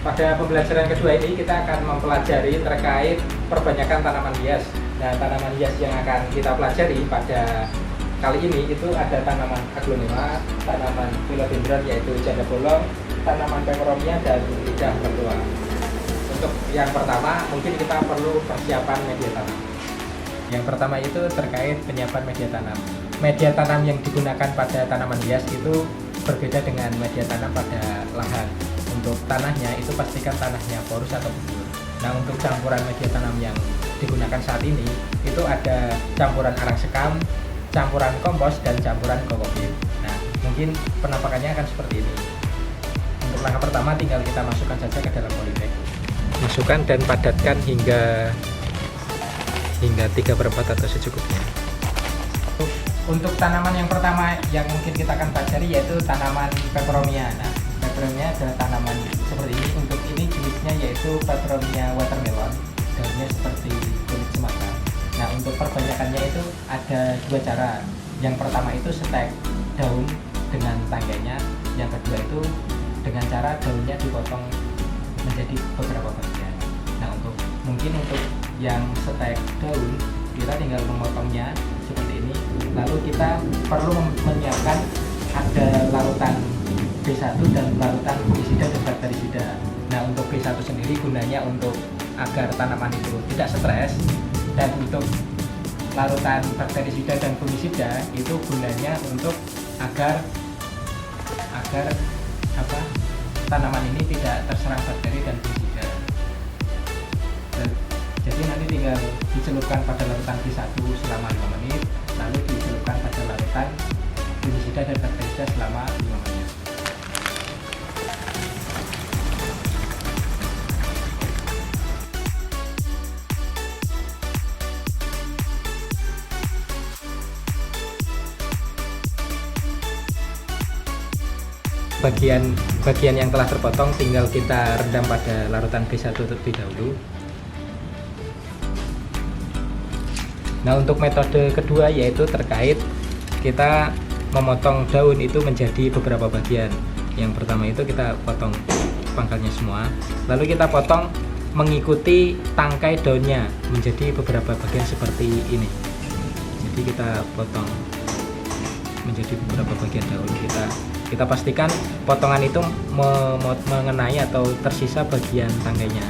pada pembelajaran kedua ini kita akan mempelajari terkait perbanyakan tanaman hias. Nah, tanaman hias yang akan kita pelajari pada kali ini itu ada tanaman aglonema, tanaman philodendron yaitu janda bolong, tanaman peperomia, dan lidah mertua. Untuk yang pertama mungkin kita perlu persiapan media tanam. Yang pertama itu terkait penyiapan media tanam. Media tanam yang digunakan pada tanaman hias itu berbeda dengan media tanam pada lahan. Untuk tanahnya itu pastikan tanahnya porus atau gembur. Nah, untuk campuran media tanam yang digunakan saat ini itu ada campuran arang sekam, campuran kompos, dan campuran kokopit. Nah, mungkin penampakannya akan seperti ini. Untuk langkah pertama tinggal kita masukkan saja ke dalam polybag. Masukkan dan padatkan hingga 3/4 atau secukupnya. Untuk tanaman yang pertama yang mungkin kita akan pelajari yaitu tanaman peperomia. Nah, peperomia adalah tanaman seperti ini. Untuk ini jenisnya yaitu peperomia watermelon. Daunnya seperti kulit semangka. Nah, untuk perbanyakannya itu ada dua cara. Yang pertama itu stek daun dengan tangganya. Yang kedua itu dengan cara daunnya dipotong menjadi beberapa bagian. Nah, untuk yang stek daun kita tinggal memotongnya seperti ini. Lalu kita perlu menyiapkan ada larutan B1 dan larutan fungisida dan bakterisida. Nah, untuk B1 sendiri gunanya untuk agar tanaman itu tidak stres, dan untuk larutan bakterisida dan fungisida itu gunanya untuk agar tanaman ini tidak terserang bakteri dan fungisida. Jadi nanti tinggal dicelupkan pada larutan B1 selama 5 menit, lalu dicelupkan pada larutan fungisida dan bakterisida selama 5 menit. Bagian yang telah terpotong tinggal kita rendam pada larutan B1 terlebih dahulu. Nah, untuk metode kedua yaitu terkait kita memotong daun itu menjadi beberapa bagian. Yang pertama itu kita potong pangkalnya semua, lalu kita potong mengikuti tangkai daunnya menjadi beberapa bagian seperti ini. Jadi kita potong menjadi beberapa bagian daun. Kita pastikan potongan itu mengenai atau tersisa bagian tanggainya.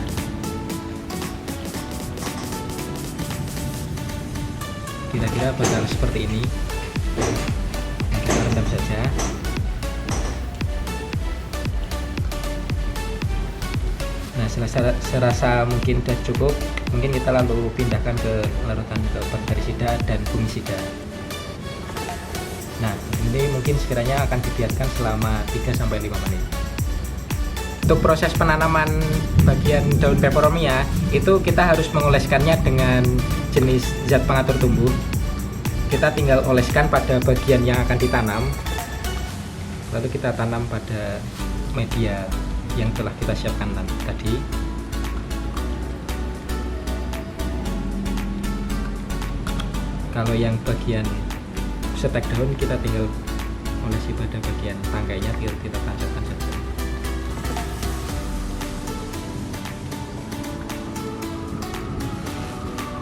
Kira-kira bakal seperti ini. Kita rendam saja. Nah, serasa mungkin sudah cukup, mungkin kita lalu pindahkan ke larutan ke bakterisida dan fungisida. Nah, ini mungkin sekiranya akan dibiarkan selama 3-5 menit. Untuk proses penanaman bagian daun peperomia itu kita harus mengoleskannya dengan jenis zat pengatur tumbuh. Kita tinggal oleskan pada bagian yang akan ditanam, lalu kita tanam pada media yang telah kita siapkan tadi. Kalau yang bagian stek daun kita tinggal olesi pada bagian tanggainya, tinggal kita tancapkan saja.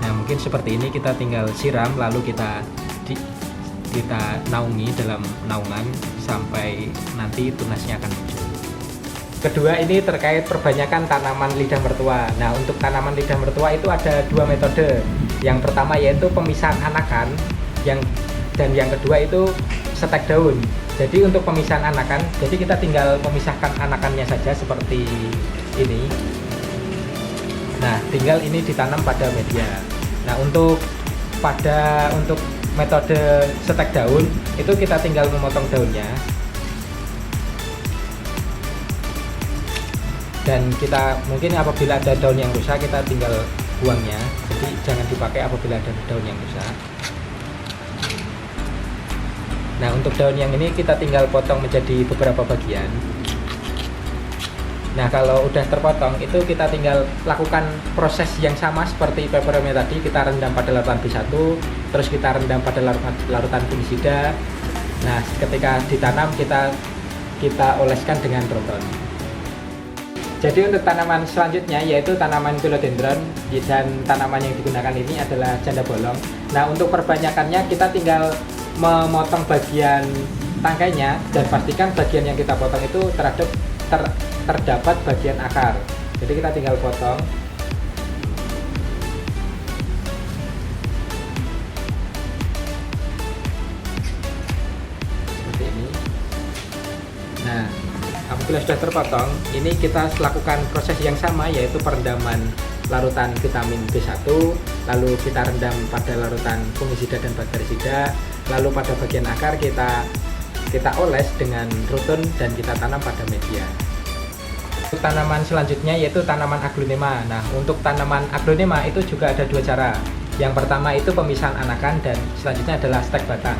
Nah, mungkin seperti ini, kita tinggal siram lalu kita naungi dalam naungan sampai nanti tunasnya akan muncul. Kedua ini terkait perbanyakan tanaman lidah mertua. Nah, untuk tanaman lidah mertua itu ada dua metode. Yang pertama yaitu pemisahan anakan, dan yang kedua itu stek daun. Jadi untuk pemisahan anakan, jadi kita tinggal memisahkan anakannya saja seperti ini. Nah, tinggal ini ditanam pada media. Nah, untuk metode stek daun itu kita tinggal memotong daunnya, dan kita mungkin apabila ada daun yang rusak kita tinggal buangnya. Jadi jangan dipakai apabila ada daun yang rusak. Nah, untuk daun yang ini kita tinggal potong menjadi beberapa bagian. Nah, kalau udah terpotong itu kita tinggal lakukan proses yang sama seperti peperomia tadi. Kita rendam pada larutan B1, terus kita rendam pada larutan fungisida. Nah, ketika ditanam kita oleskan dengan proton. Jadi untuk tanaman selanjutnya yaitu tanaman philodendron, dan tanaman yang digunakan ini adalah janda bolong. Nah, untuk perbanyakannya kita tinggal memotong bagian tangkainya dan pastikan bagian yang kita potong itu terdapat bagian akar. Jadi kita tinggal potong. Seperti ini. Nah, apabila sudah terpotong, ini kita lakukan proses yang sama, yaitu perendaman larutan vitamin B1, lalu kita rendam pada larutan fungisida dan bakterisida, lalu pada bagian akar kita oles dengan rutun dan kita tanam pada media. Untuk tanaman selanjutnya yaitu tanaman aglonema. Nah, untuk tanaman aglonema itu juga ada dua cara. Yang pertama itu pemisahan anakan dan selanjutnya adalah stek batang.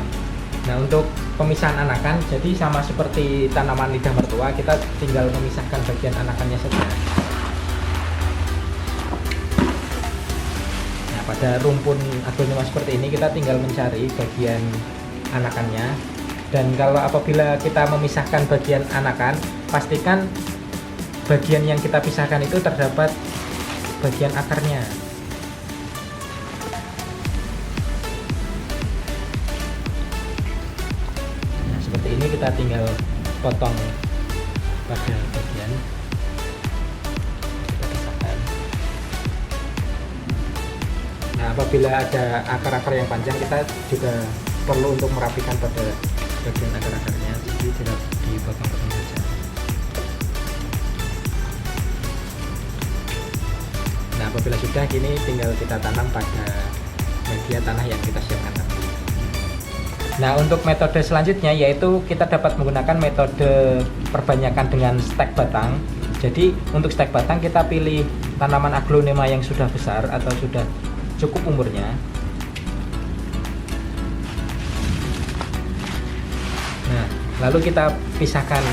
Nah, untuk pemisahan anakan, jadi sama seperti tanaman lidah mertua, kita tinggal memisahkan bagian anakannya saja. Nah, pada rumpun aglonema seperti ini kita tinggal mencari bagian anakannya. Dan kalau apabila kita memisahkan bagian anakan, pastikan bagian yang kita pisahkan itu terdapat bagian akarnya. Nah, seperti ini kita tinggal potong pada bagian, kita pisahkan. Nah, apabila ada akar-akar yang panjang, kita juga perlu untuk merapikan pada bagian akar-akarnya, jadi tidak dipotong-potong saja. Nah, apabila sudah, kini tinggal kita tanam pada media tanah yang kita siapkan tadi. Nah, untuk metode selanjutnya yaitu kita dapat menggunakan metode perbanyakan dengan stek batang. Jadi untuk stek batang kita pilih tanaman aglonema yang sudah besar atau sudah cukup umurnya. Nah, lalu kita pisahkan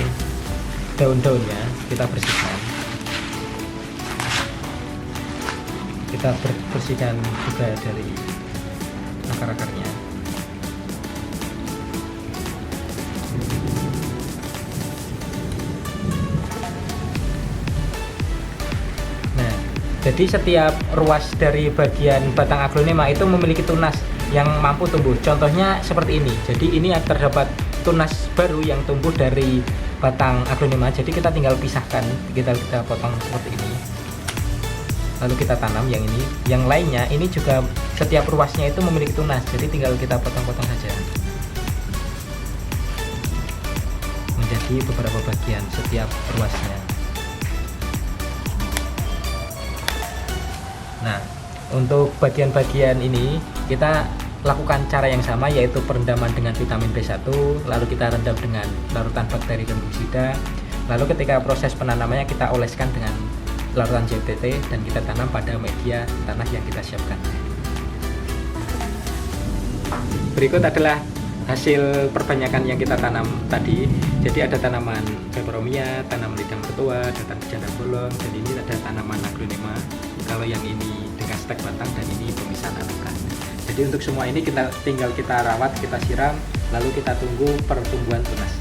daun-daunnya, kita bersihkan. Kita bersihkan juga dari akar-akarnya. Nah, jadi setiap ruas dari bagian batang aglonema itu memiliki tunas yang mampu tumbuh. Contohnya seperti ini. Jadi ini terdapat tunas baru yang tumbuh dari batang aglonema. Jadi kita tinggal pisahkan, kita potong seperti ini. Lalu kita tanam yang ini. Yang lainnya ini juga setiap ruasnya itu memiliki tunas. Jadi tinggal kita potong-potong saja menjadi beberapa bagian setiap ruasnya. Nah, untuk bagian-bagian ini kita lakukan cara yang sama, yaitu perendaman dengan vitamin B1, lalu kita rendam dengan larutan bakteri dan fungisida, lalu ketika proses penanamannya kita oleskan dengan larutan JTT dan kita tanam pada media tanah yang kita siapkan. Berikut adalah hasil perbanyakan yang kita tanam tadi. Jadi ada tanaman peperomia, tanaman lidah mertua, ada janda bolong, dan ini ada tanaman aglonema. Kalau yang ini dengan stek batang dan ini pemisahan anakan. Jadi untuk semua ini tinggal kita rawat, kita siram, lalu kita tunggu pertumbuhan tunas.